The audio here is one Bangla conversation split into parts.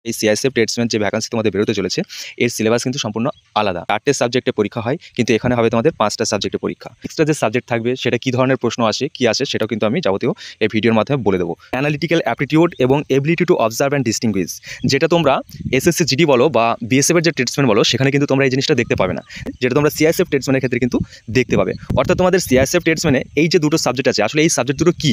এই সিআইএসএফ ট্রেডসম্যান যে ভ্যাকান্সি তোমাদের বেরোতে চলেছে এর সিলেবাস কিন্তু সম্পূর্ণ আলাদা। 4টে সাবজেক্টে পরীক্ষা হয়, কিন্তু এখানে হবে তোমাদের 5টা সাবজেক্টে পরীক্ষা। এক্সট্রা যে সাবজেক্ট থাকবে সেটা কী ধরনের প্রশ্ন আসে কী আসে সেটাও কিন্তু আমি যাবতীয় এই ভিডিওর মাধ্যমে বলে দেবো। অ্যানালিটিক্যাল অ্যাপটিটিউড এবং ability to observe and distinguished, যেটা তোমরা এসএসসি জিডি বলো বা বিএসএফের যে ট্রেডসম্যান বলো সেখানে কিন্তু তোমরা এই জিনিসটা দেখতে পাবে না, যেটা তোমরা সিআইএসএফ ট্রেডসম্যানের ক্ষেত্রে কিন্তু দেখতে পাবে। অর্থাৎ তোমাদের সিআইএসএফ ট্রেডসম্যানে এই যে দুটো সাবজেক্ট আছে, আসলে এই সাবজেক্ট দুটো কী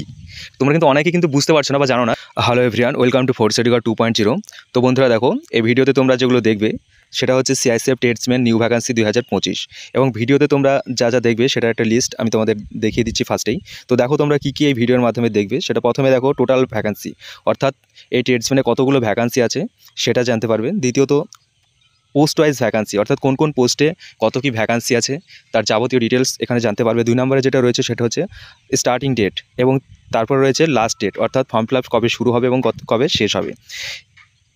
তোমরা কিন্তু অনেকে কিন্তু বুঝতে পারছো না বা জানো না। Hello everyone, welcome to fourth certificate 2.0। তো বন্ধুরা দেখো, এই ভিডিওতে তোমরা যেগুলো দেখবে সেটা হচ্ছে সিআইএসএফ ট্রেডসম্যান নিউ ভ্যাকান্সি 2025 এবং ভিডিওতে তোমরা যা যা দেখবে সেটা একটা লিস্ট আমি তোমাদের দেখিয়ে দিচ্ছি ফার্স্টেই। তো দেখো তোমরা কী কী এই ভিডিওর মাধ্যমে দেখবে সেটা প্রথমে দেখো টোটাল ভ্যাকান্সি, অর্থাৎ এই ট্রেডসম্যানে কতগুলো ভ্যাকান্সি আছে সেটা জানতে পারবে। দ্বিতীয়ত পোস্ট ওয়াইজ ভ্যাকান্সি, অর্থাৎ কোন কোন পোস্টে কত কী ভ্যাকান্সি আছে তার যাবতীয় ডিটেলস এখানে জানতে পারবে। 2 নম্বরে যেটা রয়েছে সেটা হচ্ছে স্টার্টিং ডেট এবং তারপর রয়েছে লাস্ট ডেট, অর্থাৎ ফর্ম ফিল আপ কবে শুরু হবে এবং কবে শেষ হবে।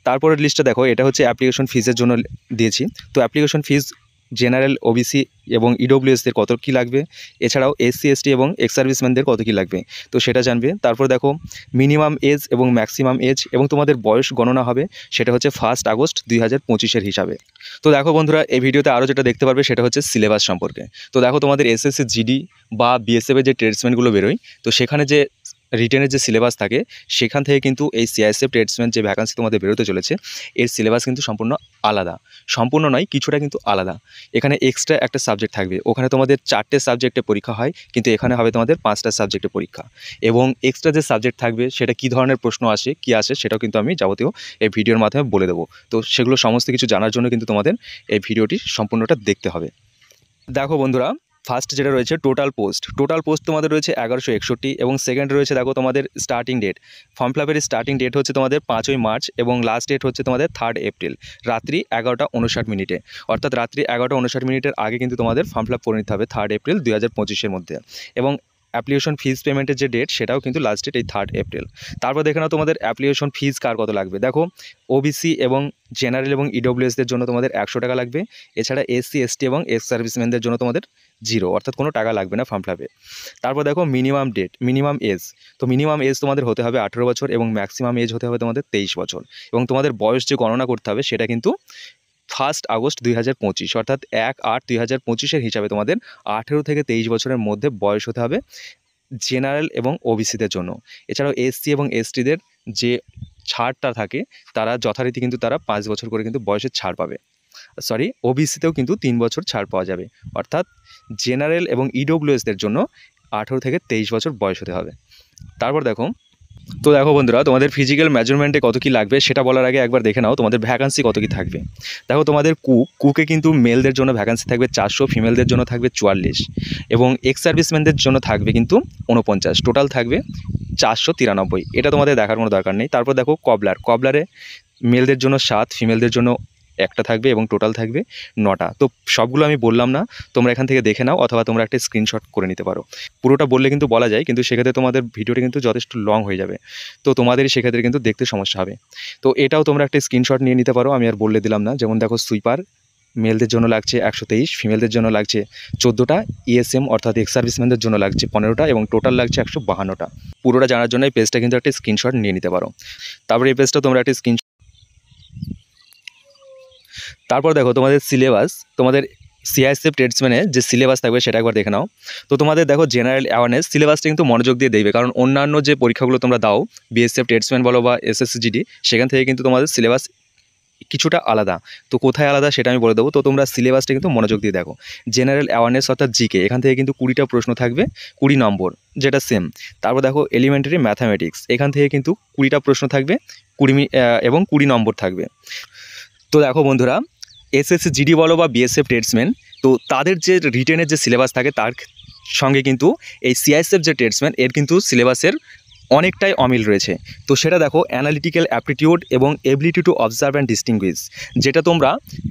তারপরের লিস্টটা দেখো, এটা হচ্ছে অ্যাপ্লিকেশন ফিজের জন্য দিয়েছি। তো অ্যাপ্লিকেশন ফিজ জেনারেল, ওবিসি এবং ইডব্লিউএসদের কত কী লাগবে, এছাড়াও এসসি এসটি এবং এক্স সার্ভিসম্যানদের কত কী লাগবে, তো সেটা জানবে। তারপর দেখো মিনিমাম এজ এবং ম্যাক্সিমাম এজ এবং তোমাদের বয়স গণনা হবে, সেটা হচ্ছে 1 আগস্ট 2025 হিসাবে। তো দেখো বন্ধুরা, এই ভিডিওতে আরও যেটা দেখতে পারবে সেটা হচ্ছে সিলেবাস সম্পর্কে। তো দেখো তোমাদের এসএসসি জিডি বা বিএসএফের যে ট্রেডসম্যানগুলো বেরোয়, তো সেখানে যে রিটেনের যে সিলেবাস থাকে সেখান থেকে কিন্তু এই সিআইএসএফ ট্রেডসম্যান যে ভ্যাকান্সি তোমাদের বেরোতে চলেছে এর সিলেবাস কিন্তু সম্পূর্ণ আলাদা। সম্পূর্ণ নয়, কিছুটা কিন্তু আলাদা। এখানে এক্সট্রা একটা সাবজেক্ট থাকবে, ওখানে তোমাদের 4টে সাবজেক্টে পরীক্ষা হয়, কিন্তু এখানে হবে তোমাদের 5টা সাবজেক্টে পরীক্ষা। এবং এক্সট্রা যে সাবজেক্ট থাকবে সেটা কী ধরনের প্রশ্ন আসে কী আসে সেটাও কিন্তু আমি যাবতীয় এই ভিডিওর মাধ্যমে বলে দেবো। তো সেগুলো সমস্ত কিছু জানার জন্য কিন্তু তোমাদের এই ভিডিওটি সম্পূর্ণটা দেখতে হবে। দেখো বন্ধুরা, ফার্স্ট যেটা রয়েছে টোটাল পোস্ট তোমাদের রয়েছে 1161 এবং সেকেন্ড রয়েছে দেখো তোমাদের স্টার্টিং ডেট। ফর্ম ফিল আপের স্টার্টিং ডেট হচ্ছে তোমাদের 5ই মার্চ এবং লাস্ট ডেট হচ্ছে তোমাদের 3 এপ্রিল রাত্রি 11:59। অর্থাৎ রাত্রি 11:59 আগে কিন্তু তোমাদের ফর্ম ফিল আপ করে নিতে হবে 3 এপ্রিল 2025 মধ্যে। এবং অ্যাপ্লিকেশন ফিজ পেমেন্টের যে ডেট সেটাও কিন্তু লাস্ট ডেট এই 3 এপ্রিল। তারপর দেখে নাও তোমাদের অ্যাপ্লিকেশন ফিজ কার কত লাগবে। দেখো ওবিসি এবং জেনারেল এবং ইডব্লিউএসদের জন্য তোমাদের 100 টাকা লাগবে, এছাড়া এসসি এসটি এবং এক্স সার্ভিসম্যানদের জন্য তোমাদের 0, অর্থাৎ কোনো টাকা লাগবে না ফর্ম ফিল আপে। তারপর দেখো মিনিমাম এজ, তো মিনিমাম এজ তোমাদের হতে হবে 18 বছর এবং ম্যাক্সিমাম এজ হতে হবে তোমাদের 23 বছর। এবং তোমাদের বয়স যে গণনা করতে হবে সেটা কিন্তু 1 আগস্ট 2025, অর্থাৎ 1/8/2025 হিসাবে তোমাদের 18 থেকে 23 বছরের মধ্যে বয়স হতে হবে জেনারেল এবং ওবিসিদের জন্য। এছাড়াও এসসি এবং এসটিদের যে ছাড়টা থাকে তারা যথারীতি কিন্তু তারা 5 বছর করে কিন্তু বয়সের ছাড় পাবে। ওবিসিতেও কিন্তু 3 বছর ছাড় পাওয়া যাবে, অর্থাৎ জেনারেল এবং ইডব্লিউএসদের জন্য 18 থেকে 23 বছর বয়স হতে হবে। তারপর দেখো বন্ধুরা, তোমাদের ফিজিক্যাল মেজারমেন্টে কত কী লাগবে সেটা বলার আগে একবার দেখে নাও তোমাদের ভ্যাকান্সি কত কী থাকবে। দেখো তোমাদের কুকে কিন্তু মেলদের জন্য ভ্যাকান্সি থাকবে 400, ফিমেলদের জন্য থাকবে 44 এবং এক্স সার্ভিসম্যানদের জন্য থাকবে কিন্তু 49, টোটাল থাকবে 493। এটা তোমাদের দেখার কোনো দরকার নেই। তারপর দেখো কবলারে মেলদের জন্য 7, ফিমেলদের জন্য একটা থাকবে এবং টোটাল থাকবে 9টা। তো সবগুলো আমি বললাম না, তোমরা এখান থেকে দেখে নাও অথবা তোমরা একটা স্ক্রিনশট করে নিতে পারো। পুরোটা বললে কিন্তু বলা যায়, কিন্তু সেক্ষেত্রে তোমাদের ভিডিওটা কিন্তু যথেষ্ট লং হয়ে যাবে, তো তোমাদেরই সেক্ষেত্রে কিন্তু দেখতে সমস্যা হবে। তো এটাও তোমরা একটা স্ক্রিনশট নিয়ে নিতে পারো, আমি আর বললে দিলাম না। যেমন দেখো সুইপার মেলদের জন্য লাগছে 123, ফিমেলদের জন্য লাগছে 14টা, ইএসএম অর্থাৎ এক্স সার্ভিসম্যানদের জন্য লাগছে 15টা এবং টোটাল লাগছে 152টা। পুরোটা জানার জন্য এই পেজটা কিন্তু একটা স্ক্রিনশট নিয়ে নিতে পারো। তারপরে এই পেজটা তোমরা একটা তারপর দেখো তোমাদের সিলেবাস, তোমাদের সিআইএসএফ ট্রেডসম্যানে যে সিলেবাস থাকবে সেটা একবার দেখে নাও। তো তোমাদের দেখো জেনারেল অ্যাওয়ারনেস সিলেবাসটা কিন্তু মনোযোগ দিয়ে দেখবে, কারণ অন্যান্য যে পরীক্ষাগুলো তোমরা দাও বিএসএফ ট্রেডসম্যান বলো বা এসএসসি জিডি, সেখান থেকে কিন্তু তোমাদের সিলেবাস কিছুটা আলাদা। তো কোথায় আলাদা সেটা আমি বলে দেবো। তো তোমরা সিলেবাসটা কিন্তু মনোযোগ দিয়ে দেখো। জেনারেল অ্যাওয়ারনেস অর্থাৎ জিকে, এখান থেকে কিন্তু 20টা প্রশ্ন থাকবে, 20 নম্বর, যেটা সেম। তারপর দেখো এলিমেন্টারি ম্যাথামেটিক্স, এখান থেকে কিন্তু 20টা প্রশ্ন থাকবে, 20 নম্বর থাকবে। তো দেখো বন্ধুরা, এসএসসি জিডি বলো বা বিএসএফ ট্রেডসম্যান, তো তাদের যে রিটেনের যে সিলেবাস থাকে তার সঙ্গে কিন্তু এই সিআইএসএফ যে ট্রেডসম্যান এর কিন্তু সিলেবাসের অনেকটাই অমিল রয়েছে। তো সেটা দেখো অ্যানালিটিক্যাল অ্যাপটিটিউড এবং ability to observe and distinguished, যেটা তোমরা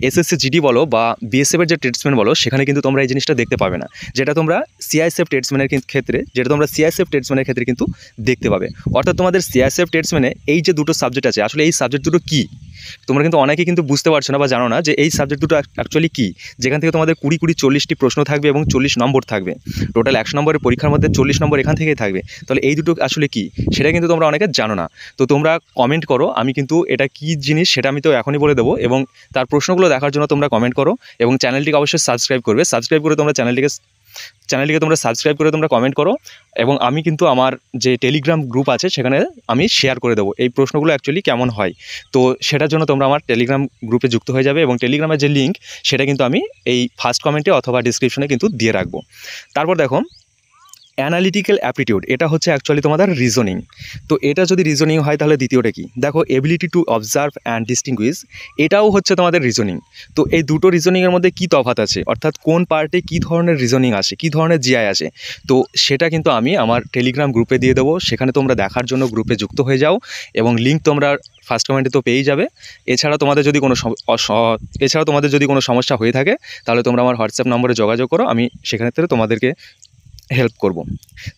এসএসসি জিডি বলো বা বিএসএফের যে ট্রেডসম্যান বলো সেখানে কিন্তু তোমরা এই জিনিসটা দেখতে পাবে না, যেটা তোমরা সিআইএসএফ ট্রেডসম্যানের ক্ষেত্রে কিন্তু দেখতে পাবে। অর্থাৎ তোমাদের সিআইএসএফ ট্রেডসম্যানে এই যে দুটো সাবজেক্ট আছে, আসলে এই সাবজেক্ট দুটো কী তোমরা কিন্তু অনেকেই কিন্তু বুঝতে পারছো না বা জানো না যে এই সাবজেক্ট দুটো অ্যাকচুয়ালি কী, যেখান থেকে তোমাদের 20-40টি প্রশ্ন থাকবে এবং 40 নম্বর থাকবে। টোটাল 100 নম্বরের পরীক্ষার মধ্যে 40 নম্বর এখান থেকেই থাকবে। তাহলে এই দুটো আসলে কী সেটা কিন্তু তোমরা অনেকে জানো না। তো তোমরা কমেন্ট করো, আমি কিন্তু এটা কী জিনিস সেটা আমি তো এখনই বলে দেবো, এবং তার প্রশ্নগুলো দেখার জন্য তোমরা কমেন্ট করো এবং চ্যানেলটিকে অবশ্যই সাবস্ক্রাইব করবে। সাবস্ক্রাইব করে তোমরা চ্যানেলটিকে তোমরা সাবস্ক্রাইব করে তোমরা কমেন্ট করো, এবং আমি কিন্তু আমার যে টেলিগ্রাম গ্রুপ আছে সেখানে আমি শেয়ার করে দেবো এই প্রশ্নগুলো অ্যাকচুয়ালি কেমন হয়। তো সেটার জন্য তোমরা আমার টেলিগ্রাম গ্রুপে যুক্ত হয়ে যাবে, এবং টেলিগ্রামের যে লিঙ্ক সেটা কিন্তু আমি এই ফার্স্ট কমেন্টে অথবা ডিসক্রিপশনে কিন্তু দিয়ে রাখবো। তারপর দেখো অ্যানালিটিক্যাল অ্যাপটিটিউড, এটা হচ্ছে অ্যাকচুয়ালি তোমাদের রিজনিং। তো এটা যদি রিজনিং হয় তাহলে দ্বিতীয়টা কি, দেখো ability to observe and distinguished, এটাও হচ্ছে তোমাদের রিজনিং। তো এই দুটো রিজনিংয়ের মধ্যে কী তফাৎ আছে, অর্থাৎ কোন পার্টে কী ধরনের রিজনিং আসে, কী ধরনের জিআই আসে, তো সেটা কিন্তু আমি আমার টেলিগ্রাম গ্রুপে দিয়ে দেবো। সেখানে তোমরা দেখার জন্য গ্রুপে যুক্ত হয়ে যাও, এবং লিঙ্ক তোমরা ফার্স্ট কমেন্টে তো পেয়েই যাবে। এছাড়া তোমাদের যদি কোনো সমস্যা হয়ে থাকে তাহলে তোমরা আমার হোয়াটসঅ্যাপ নম্বরে যোগাযোগ করো, আমি সেখানে থেকে তোমাদেরকে হেল্প করব।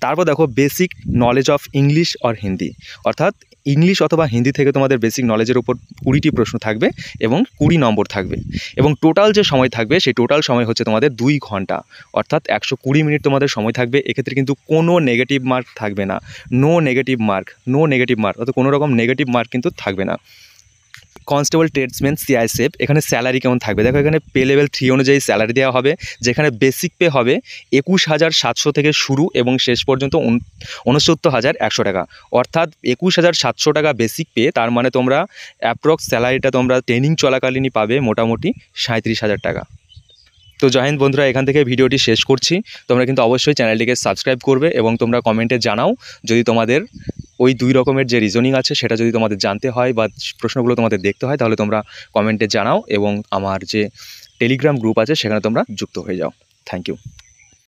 তারপর দেখো basic knowledge of English or Hindi, অর্থাৎ ইংলিশ অথবা হিন্দি থেকে তোমাদের বেসিক নলেজের উপর 20টি প্রশ্ন থাকবে এবং 20 নম্বর থাকবে, এবং টোটাল যে সময় থাকবে সেই টোটাল সময় হচ্ছে তোমাদের 2 ঘন্টা, অর্থাৎ 120 মিনিট তোমাদের সময় থাকবে। এক্ষেত্রে কিন্তু কোনো নেগেটিভ মার্ক থাকবে না, নো নেগেটিভ মার্ক, অর্থাৎ কোনো রকম নেগেটিভ মার্ক কিন্তু থাকবে না। কনস্টেবল ট্রেডসম্যান সিআইএসএফ, এখানে স্যালারি কেমন থাকবে দেখো, এখানে পে লেভেল 3 অনুযায়ী স্যালারি দেওয়া হবে, যেখানে বেসিক পে হবে 21,700 থেকে শুরু এবং শেষ পর্যন্ত 69,100 টাকা, অর্থাৎ 21,700 টাকা বেসিক পে। তার মানে তোমরা অ্যাপ্রক্স স্যালারিটা তোমরা ট্রেনিং চলাকালীনই পাবে মোটামুটি 37,000 টাকা। তো জয় হিন্দ বন্ধুরা, এখান থেকে ভিডিওটি শেষ করছি। তোমরা কিন্তু অবশ্যই চ্যানেলটিকে সাবস্ক্রাইব করবে, এবং তোমরা কমেন্টে জানাও যদি তোমাদের ওই 2 রকমের যে রিজনিং আছে সেটা যদি তোমাদের জানতে হয় বা প্রশ্নগুলো তোমাদের দেখতে হয়, তাহলে তোমরা কমেন্টে জানাও, এবং আমার যে টেলিগ্রাম গ্রুপ আছে সেখানে তোমরা যুক্ত হয়ে যাও। Thank you.